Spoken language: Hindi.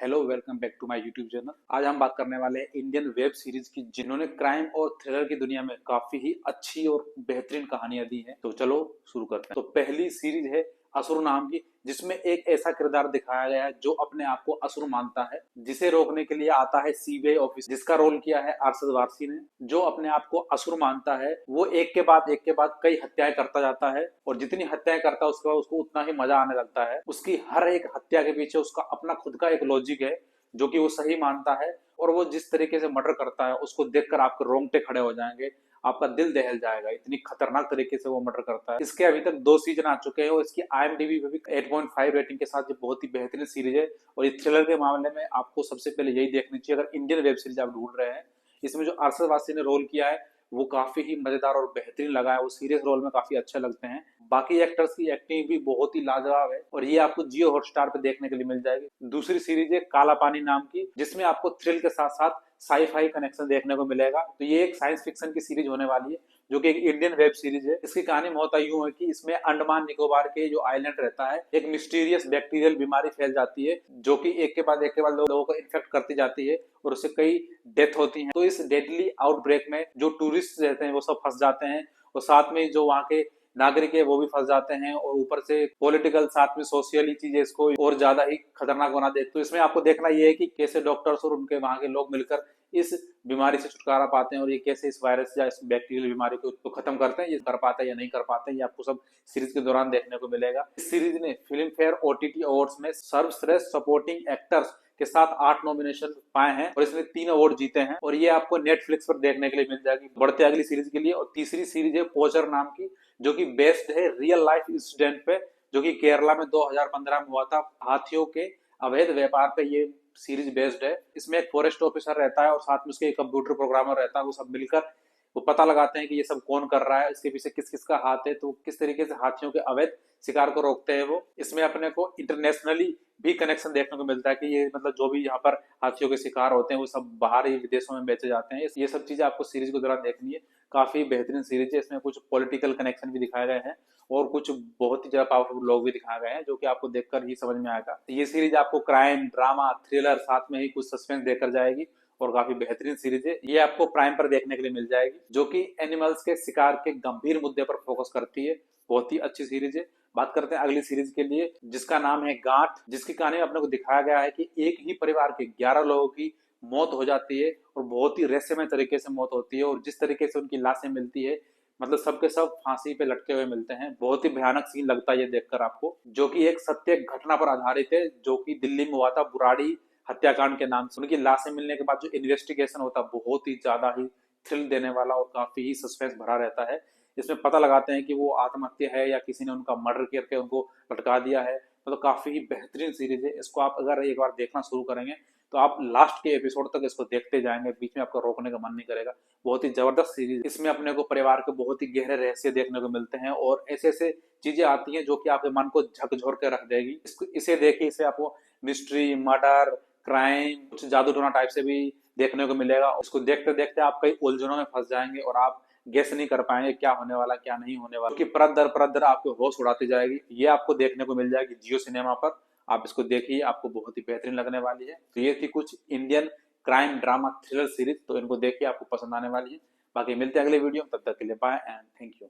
Hello welcome back to my YouTube channel. आज हम बात करने वाले हैं इंडियन वेब सीरीज की, जिन्होंने क्राइम और थ्रिलर की दुनिया में काफी ही अच्छी और बेहतरीन कहानियां दी हैं। तो चलो शुरू करते हैं। तो पहली सीरीज है असुर नाम की, जिसमें एक ऐसा किरदार दिखाया गया है जो अपने आप को असुर मानता है, जिसे रोकने के लिए आता है सीबीआई ऑफिस, जिसका रोल किया है अरशद वारसी ने। जो अपने आप को असुर मानता है वो एक के बाद कई हत्याएं करता जाता है, और जितनी हत्याएं करता है उसको उतना ही मजा आने लगता है। उसकी हर एक हत्या के पीछे उसका अपना खुद का एक लॉजिक है जो कि वो सही मानता है, और वो जिस तरीके से मर्डर करता है उसको देखकर आपके रोंगटे खड़े हो जाएंगे, आपका दिल दहल जाएगा। इतनी खतरनाक तरीके से वो मर्डर करता है। इसके अभी तक 2 सीजन आ चुके हैं और इसकी IMDb पे भी 8.5 रेटिंग के साथ ये बहुत ही बेहतरीन सीरीज है। और ये थ्रिलर के मामले में आपको सबसे पहले यही देखनी चाहिए अगर इंडियन वेब सीरीज आप ढूंढ रहे हैं। इसमें जो अरशद वारसी ने रोल किया है वो काफी ही मजेदार और बेहतरीन लगा है। वो सीरियस रोल में काफी अच्छे लगते हैं। बाकी एक्टर्स की एक्टिंग भी बहुत ही लाजवाब है, और ये आपको जियो हॉटस्टार पे देखने के लिए मिल जाएगी। दूसरी सीरीज है काला पानी नाम की, जिसमें आपको थ्रिल के साथ साथ साई-फाई कनेक्शन देखने को मिलेगा। तो ये एक साइंस फिक्शन की सीरीज होने वाली है, जो कि एक इंडियन वेब सीरीज है। इसकी कहानी होता यूं है कि इसमें अंडमान निकोबार के जो आइलैंड रहता है, एक मिस्टीरियस बैक्टीरियल बीमारी फैल जाती है, जो कि एक के बाद लोगों को इन्फेक्ट करती जाती है, और उससे कई डेथ होती हैं। तो इस डेडली आउटब्रेक में जो टूरिस्ट रहते हैं वो सब फंस जाते हैं, और साथ में जो वहाँ के नागरिक है वो भी फंस जाते हैं, और ऊपर से पॉलिटिकल साथ में सोशली चीजें इसको और ज्यादा ही खतरनाक बना देती है। तो इसमें आपको देखना ये है कि कैसे डॉक्टर्स और उनके वहां के लोग मिलकर इस बीमारी से छुटकारा पाते हैं, और ये कैसे इस वायरस या इस बैक्टीरियल बीमारी को खत्म करते हैं। ये कर पाते हैं या नहीं कर पाते हैं, ये आपको सब सीरीज के दौरान देखने को मिलेगा। इस सीरीज ने फिल्म फेयर OTT अवार्ड्स में सर्वश्रेष्ठ सपोर्टिंग एक्टर्स के साथ 8 नॉमिनेशन पाए हैं, और इसने 3 अवार्ड जीते हैं, और ये आपको नेटफ्लिक्स पर देखने के लिए मिल जाएगी। बढ़ते अगली सीरीज के लिए। और तीसरी सीरीज है पोचर नाम की, जो कि बेस्ड है रियल लाइफ इंसिडेंट पे, जो कि केरला में 2015 में हुआ था। हाथियों के अवैध व्यापार पे ये सीरीज बेस्ड है। इसमें एक फॉरेस्ट ऑफिसर रहता है और साथ में उसके एक कंप्यूटर प्रोग्रामर रहता है। वो सब मिलकर वो पता लगाते हैं कि ये सब कौन कर रहा है, इसके पीछे किस किस का हाथ है, तो किस तरीके से हाथियों के अवैध शिकार को रोकते हैं वो। इसमें अपने को इंटरनेशनली भी कनेक्शन देखने को मिलता है कि ये मतलब जो भी यहाँ पर हाथियों के शिकार होते हैं वो सब बाहर ही विदेशों में बेचे जाते हैं। ये सब चीजें आपको सीरीज के दौरान देखनी है। काफी बेहतरीन सीरीज है। इसमें कुछ पॉलिटिकल कनेक्शन भी दिखाए गए हैं, और कुछ बहुत ही ज्यादा पावरफुल लोग भी दिखाए गए हैं, जो कि आपको देखकर ही समझ में आएगा। ये सीरीज आपको क्राइम, ड्रामा, थ्रिलर, साथ में ही कुछ सस्पेंस देकर जाएगी, और काफी बेहतरीन सीरीज है। ये आपको प्राइम पर देखने के लिए मिल जाएगी, जो कि एनिमल्स के शिकार के गंभीर मुद्दे पर फोकस करती है। बहुत ही अच्छी सीरीज है। बात करते हैं अगली सीरीज के लिए, जिसका नाम है गांठ, जिसकी कहानी में अपने को दिखाया गया है कि एक ही परिवार के 11 लोगों की मौत हो जाती है, और बहुत ही रहस्यमय तरीके से मौत होती है। और जिस तरीके से उनकी लाशें मिलती है, मतलब सबके सब फांसी पे लटके हुए मिलते हैं। बहुत ही भयानक सीन लगता है ये देखकर आपको, जो कि एक सत्य घटना पर आधारित है, जो कि दिल्ली में हुआ था, बुराड़ी हत्याकांड के नाम से। उनकी लाशें मिलने के बाद जो इन्वेस्टिगेशन होता है बहुत ही ज्यादा ही थ्रिल देने वाला और काफी ही सस्पेंस भरा रहता है। इसमें पता लगाते हैं कि वो आत्महत्या है या किसी ने उनका मर्डर करके उनको लटका दिया है। मतलब काफी ही बेहतरीन सीरीज है। इसको आप अगर एक बार देखना शुरू करेंगे तो आप लास्ट के एपिसोड तक इसको देखते जाएंगे, बीच में आपका रोकने का मन नहीं करेगा। बहुत ही जबरदस्त सीरीज। इसमें अपने को परिवार के बहुत ही गहरे रहस्य देखने को मिलते हैं, और ऐसे ऐसे चीजें आती हैं जो कि आपके मन को झकझोर के रख देगी। इसे देखिए, इसे आपको मिस्ट्री, मर्डर, क्राइम, कुछ जादू टोना टाइप से भी देखने को मिलेगा। उसको देखते देखते आप कई उलझनों में फंस जाएंगे, और आप गेस नहीं कर पाएंगे क्या होने वाला क्या नहीं होने वाला, क्योंकि परत दर आपको होश उड़ाती जाएगी। ये आपको देखने को मिल जाएगी जियो सिनेमा पर। आप इसको देखिए, आपको बहुत ही बेहतरीन लगने वाली है। तो ये थी कुछ Indian crime, drama, thriller series. तो इनको देखिए, आपको पसंद आने वाली है। बाकी मिलते हैं अगले वीडियो में, तब तक के लिए बाय एंड थैंक यू।